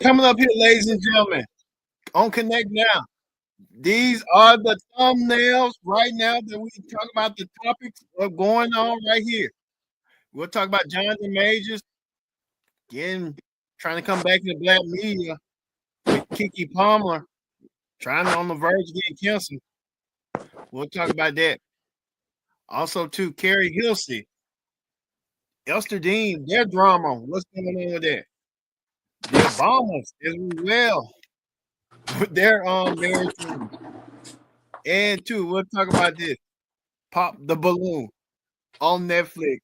Coming up here, ladies and gentlemen, on Connect Now. These are the thumbnails right now that we talk about the topics of going on right here. We'll talk about Jonathan Majors getting trying to come back to the black media with Keke Palmer trying on the verge of getting canceled. We'll talk about that. Also, too, Keri Hilson, Elster Dean, their drama. What's going on with that? The Obamas as well. Their marriage. And two, we'll talk about this. Pop the Balloon on Netflix.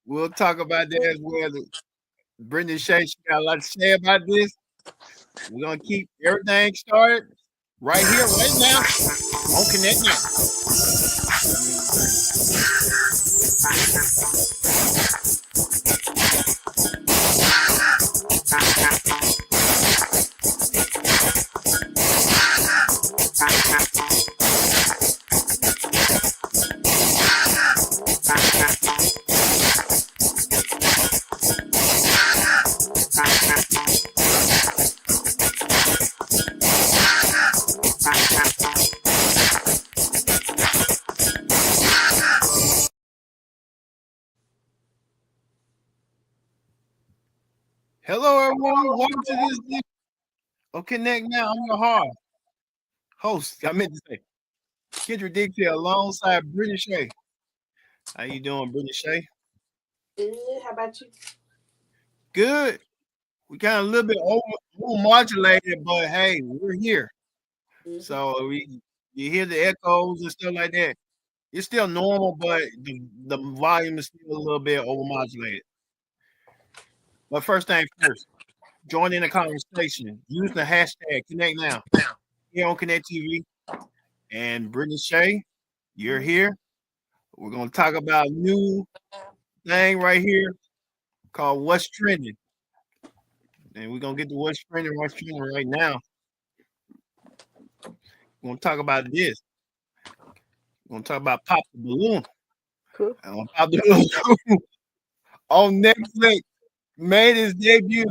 We'll talk about that as well. Brendan Shea, she got a lot to say about this. We're gonna keep everything started right here, right now on Connect Now. Hello, everyone. Welcome to this edition of Connect Now. I'm your host. I meant to say Kendrick Dixie alongside Brendan Shea. How you doing, Brendan Shea? Good. How about you? Good. We kind of a little bit over modulated, but hey, we're here. So you hear the echoes and stuff like that. It's still normal, but the volume is still a little bit overmodulated. But first thing first, join in the conversation. Use the hashtag Connect Now here on Connect TV. And Brittany Shea, you're here. We're gonna talk about a new thing right here called What's Trending. And we're gonna get to what's trending right now. We're gonna talk about this. We're gonna talk about Pop the Balloon. Cool. Pop the Balloon on Netflix made his debut.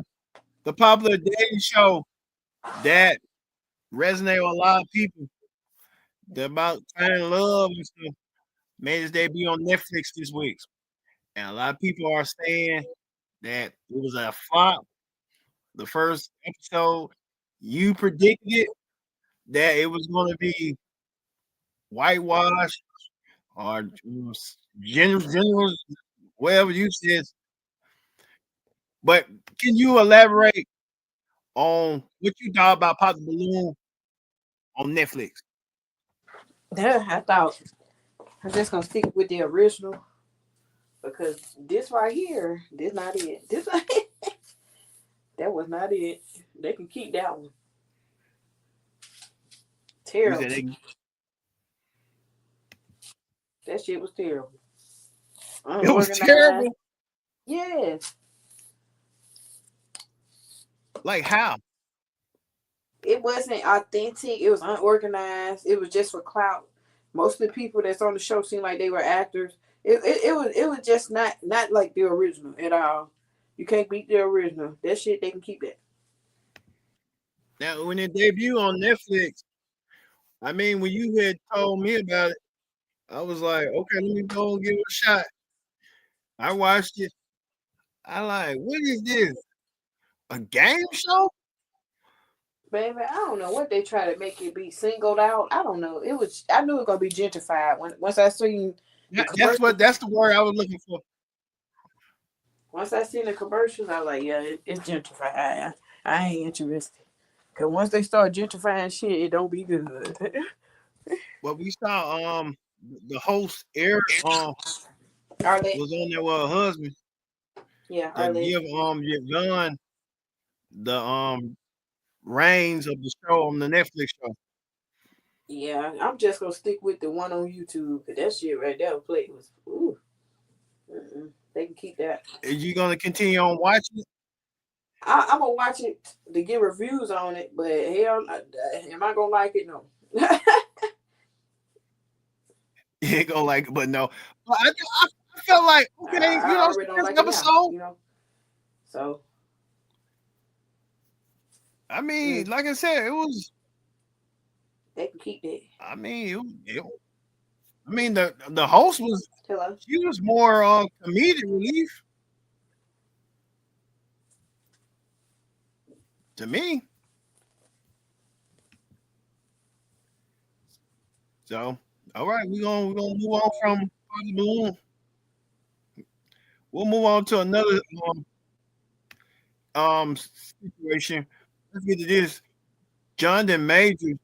The popular dating show that resonate with a lot of people. They're about finding love and stuff. Made his debut on Netflix this week. And a lot of people are saying that it was a flop. The first episode, you predicted it that it was going to be whitewash or general, whatever you said. But can you elaborate on what you thought about Pop the Balloon on Netflix? Yeah, I thought I'm just gonna stick with the original because this right here, this not it. This that was not it. They can keep that one. Terrible. That shit was terrible. It was terrible. Yes. Like how? It wasn't authentic. It was unorganized. It was just for clout. Most of the people that's on the show seemed like they were actors. It was just not like the original at all. You can't beat the original. That shit they can keep that. Now when it debuted on Netflix, I mean when you had told me about it, I was like, okay, let me go and give it a shot. I watched it. I like, what is this? A game show? Baby, I don't know what they try to make it be singled out. I don't know. It was. I knew it was gonna be gentrified once I seen the commercials. That's the word I was looking for. Once I seen the commercials, I was like, yeah, it's gentrified. I ain't interested. Cause once they start gentrifying shit, it don't be good. Well, we saw the host Eric was on there with her husband. Yeah, to give Yvonne the reins of the show on the Netflix show. Yeah, I'm just gonna stick with the one on YouTube. Cause that shit right there play was ooh. They can keep that. Are you gonna continue on watching it? I'm gonna watch it to give reviews on it, but hell, am I gonna like it? No. You ain't gonna like it, but no. But I felt like okay, I already don't like episode. It now, so I mean, like I said, it was. They can keep that. I mean, I mean, the host was. Hello. She was more comedic relief to me. So, all right, we're gonna move on from Party Balloon. We'll move on to another situation. Let's get to this. Jonathan Majors.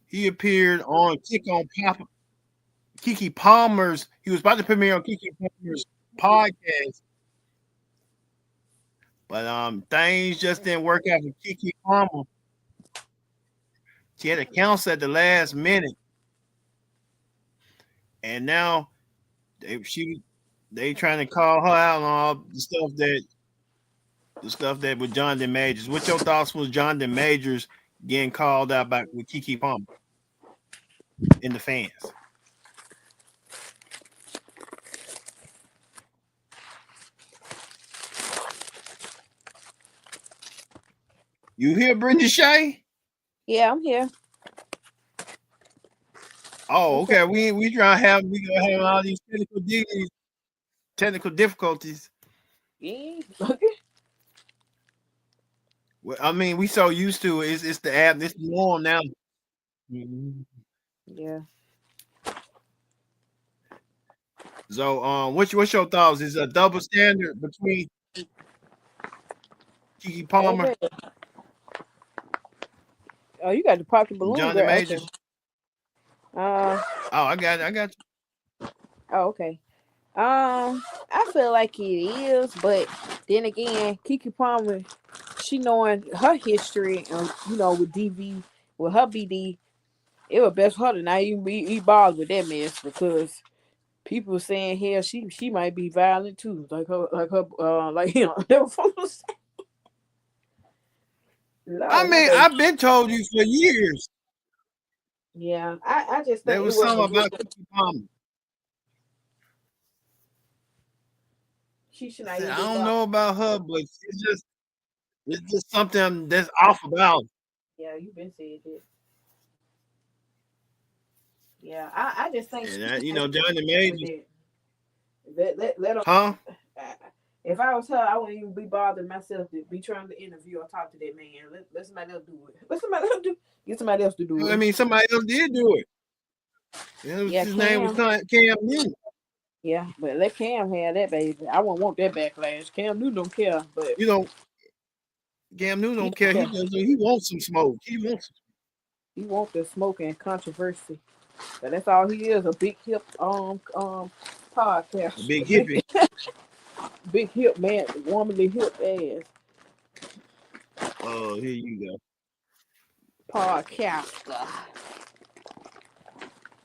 He appeared on Keke Palmer's. He was about to premiere on Keke Palmer's podcast, but things just didn't work out for Keke Palmer. She had to cancel at the last minute, and now they trying to call her out on all the stuff that with Jonathan Majors. What your thoughts was Jonathan Majors getting called out by with Keke Palmer in the fans? You hear Brenda Shay? Yeah, I'm here. Oh, okay. We gonna have all these technical difficulties. Yeah. Okay. Well, I mean, we so used to it. It's the app. It's the norm now. Yeah. So, what's your thoughts? Is a double standard between Keke Palmer Okay. Oh, you got the pocket and balloon, Jonathan girl. Majors? Okay. Oh, I got you. Oh, okay. I feel like it is, but then again, Keke Palmer, she knowing her history, and with DV, with her BD, it was best for her to not even be bothered with that mess because people saying hell, she might be violent too, like like they were supposed to say. I Lord, mean, I've been told you for years yeah, I just there think it was was a something little. about Keke Palmer. She should I not said even I be don't bothered. know about her, but it's just something that's off about her. Yeah, you've been saying that. Yeah, I just think she And should not even Jonathan be with Majors, that. Let her. huh? If I was her, I wouldn't even be bothering myself to be trying to interview or talk to that man. Let somebody else do it. Let somebody else do. Get somebody else to do I it. mean, somebody else did do it. Yeah, His name was Cam. Cam Newton. Yeah, but let Cam have that baby. I won't want that backlash. Cam Newton don't care, but You know, Cam Newton he don't don't care. care. He wants some smoke. He wants the smoke and controversy. But that's all he is, a big hip A podcast. big hippie. Big hip man, womanly hip ass Oh, here you go. podcaster.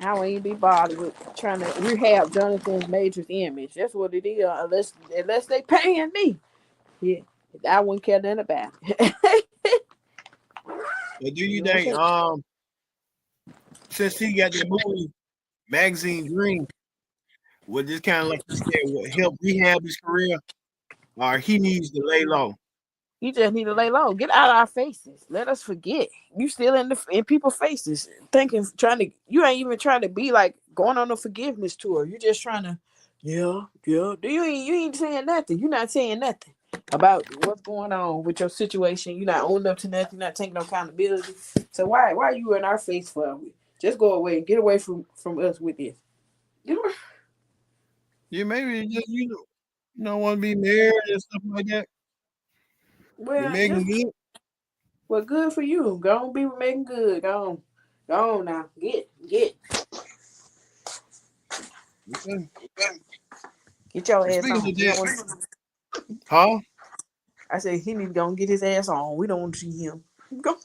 I won't even be bothered with trying to rehab Jonathan Major's image. That's what it is. Unless they paying me. Yeah. I wouldn't care nothing about it. But do you You know what I'm think saying? since he got the movie Magazine Dream, would this kind of like you said will help rehab his career, or he needs to lay low? You just need to lay low. Get out of our faces. Let us forget. You still in people's faces, thinking, trying to. You ain't even trying to be like going on a forgiveness tour. You just trying to, yeah, yeah. You ain't saying nothing. You're not saying nothing about what's going on with your situation. You're not owning up to nothing. You're not taking no accountability. So why are you in our face for? Just go away and get away from us with this. Yeah, maybe just you don't want to be married and stuff like that. With Well, Megan just Good. well, good for you. Go on, be making good. Go on now. Get. Okay. Get your Well, ass speaking on. of We don't that, want. huh? I said he need to go and get his ass on. We don't want to see him. Go.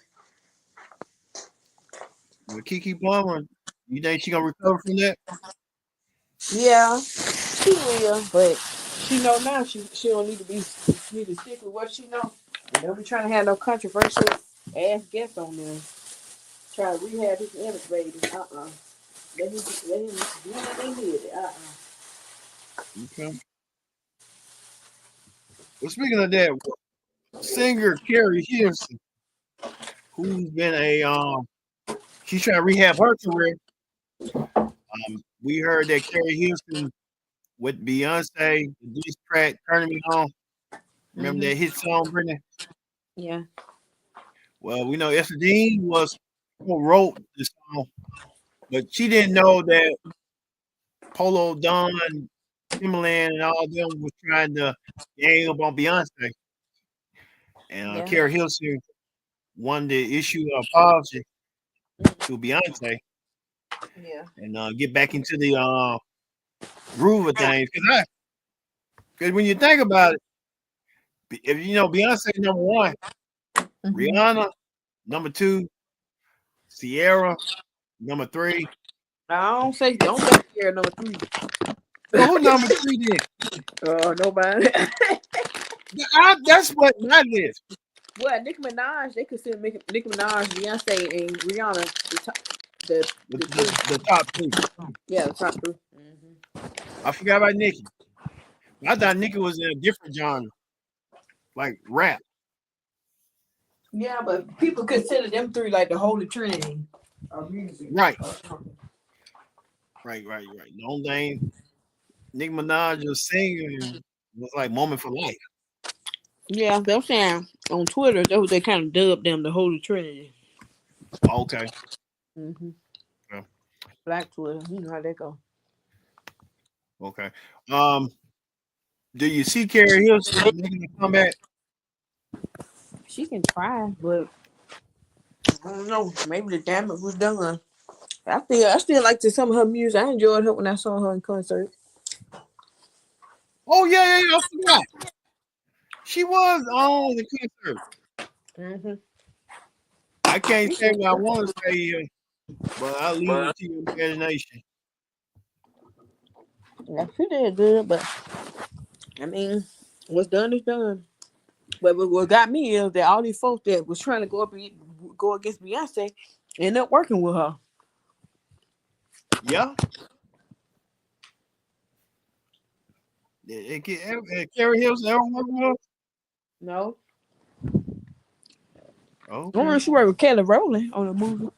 With Keke Palmer, you think she gonna recover from that? Yeah, she will, but she know now she don't need to be need to stick with what she know. And don't be trying to have no controversial ass guests on there. Try to rehab his image, baby. Let him do what they did. Okay. Well, speaking of that, singer Keri Hilson. who's been she's trying to rehab her career. We heard that Keri Hilson with Beyonce, the diss track "Turning Me On." Remember that hit song, Brittany? Yeah. Well, we know Esther Dean was who wrote the song, but she didn't know that Polo Don, Timberland, and all of them was trying to gang up on Beyonce. And Yeah. Keri Hilson wanted to issue an apology to Beyonce Yeah. and get back into the groove of things. Because when you think about it, if you know Beyonce number one, Rihanna number two, Sierra number three. Don't say Sierra number 3. Well, who number three then? Nobody. That's what mine is. Well, Nicki Minaj, they consider Nicki Minaj, Beyonce, and Rihanna The top three. Yeah, the top 3. I forgot about Nicki. I thought Nicki was in a different genre, like rap. Yeah, but people consider them 3 like the Holy Trinity of music. Right. The only thing Nicki Minaj was singing was like "Moment for Life." Yeah, they're saying on Twitter they kind of dubbed them the Holy Trinity. Okay. Yeah. Black Twitter, you know how that go. Okay. Do you see Keri Hilson making a comeback? She can try, but I don't know. Maybe the damage was done. I still like some of her music. I enjoyed her when I saw her in concert. Oh yeah, I forgot. She was on the concert. I can't say what I want to say, but I'll leave it to your imagination. Yeah, she did good, but I mean, what's done is done. But what got me is that all these folks that was trying to go against Beyonce ended up working with her. Yeah. Keri Hilson ever work with her? No. Okay. I remember she worked with Kelly Rowland on a movie.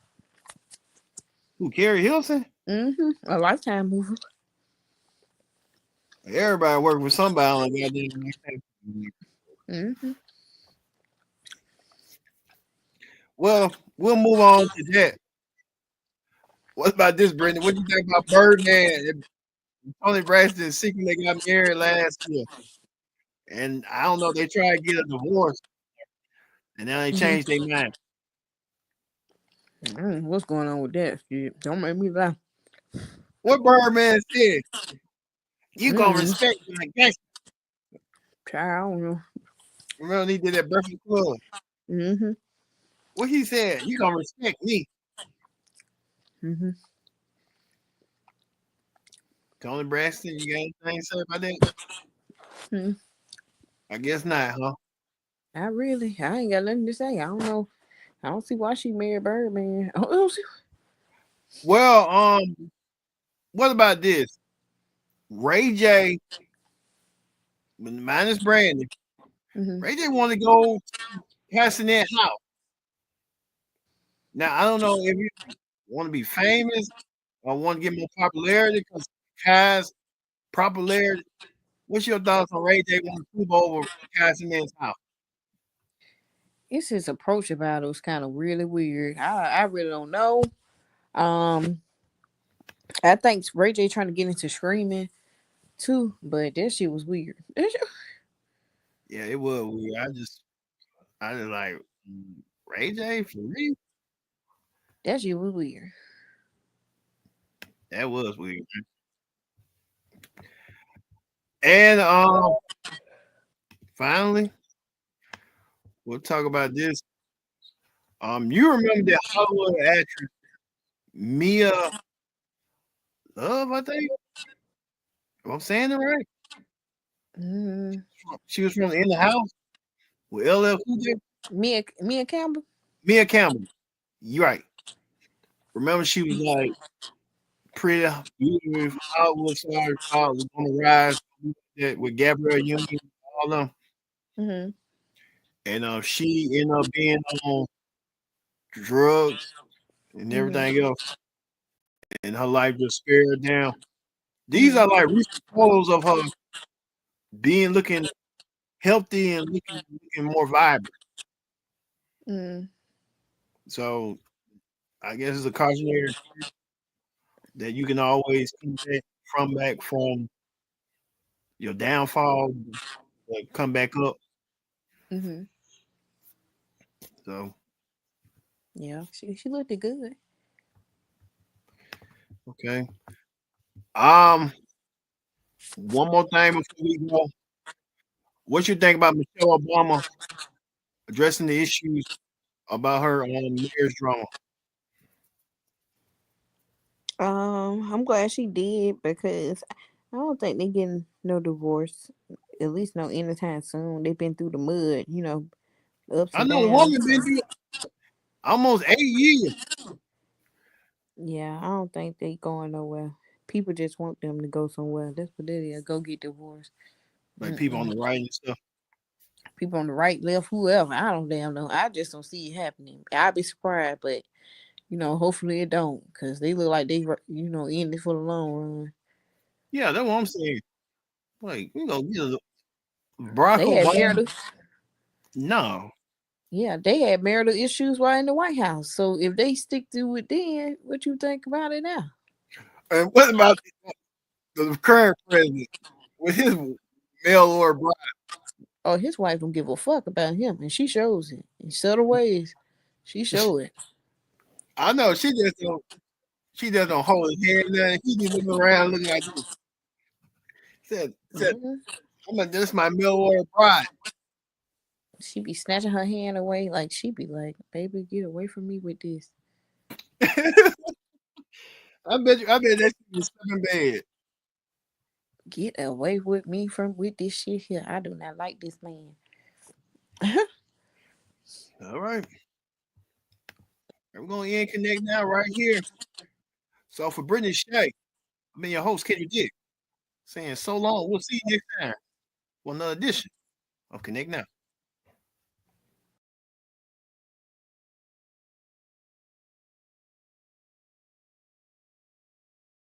Who, Keri Hilson? A Lifetime movie. Everybody work with somebody on that goddamn. Well, we'll move on to that. What about this, Brendan? What do you think about Birdman? Tony Braxton secretly got married last year. And I don't know, they tried to get a divorce. And now they changed their mind. What's going on with that? Don't make me laugh. What Birdman said? You gonna respect my gangster. I don't know. Remember he did that Breakfast Club? What he said? You gonna respect me. Tony Braxton, you got anything to say about that? I guess not, huh? Not really. I ain't got nothing to say. I don't know. I don't see why she married Birdman. Well, what about this? Ray J, minus Brandon, Ray J want to go Castanet house. Now, I don't know if you want to be famous or want to get more popularity because Kai's popularity. What's your thoughts on Ray J want to move over Castanet's house? It's his approach about it was kind of really weird. I really don't know. I think Ray J trying to get into screaming too, but that shit was weird. Yeah, it was weird. I just like Ray J for real. That shit was weird. That was weird. And finally, we'll talk about this. You remember that Hollywood actress Mia Love, I think. I'm saying it right. She was from In the House with LL Cool J. Mia Campbell. Mia Campbell. You're right. Remember, she was like pretty beautiful Hollywood star on the rise with Gabrielle Union, all them. And she ended up being on drugs, and everything else, and her life just spared down. These are like recent photos of her looking healthy and looking more vibrant. Mm. So I guess it's a cautionary that you can always come back from your downfall, like come back up. Mm-hmm. So Yeah, she looked good. okay. One more thing before we go. What you think about Michelle Obama addressing the issues about her marriage drama? I'm glad she did because I don't think they getting no divorce. At least no anytime soon. They've been through the mud, ups I and know the woman downs. been through almost 8 years. Yeah, I don't think they going nowhere. People just want them to go somewhere. That's what it is. Go get divorced. Like people on Mm-mm. the right and stuff. People on the right, left, whoever. I don't damn know. I just don't see it happening. I'd be surprised, but hopefully it don't, cause they look like they in it for the long run. Yeah, that's what I'm saying. Like, get Barack They had Obama. marital, No. yeah, they had marital issues while in the White House. So if they stick to it, then what you think about it now? And what about the current president with his mail order bride? Oh, his wife don't give a fuck about him, and she shows it in subtle ways. She show it. I know she just don't hold his hand there. He be looking around looking like this. Said Mhm. this my mail order bride. She be snatching her hand away, like she be like, "Baby, get away from me with this." I bet that shit was stuck in bed. Get away with this shit here. I do not like this man. All right. We're gonna end connect now right here. So for Brittany Shay, I've been your host, Keri Dick, saying so long. We'll see you next time for another edition of Connect Now.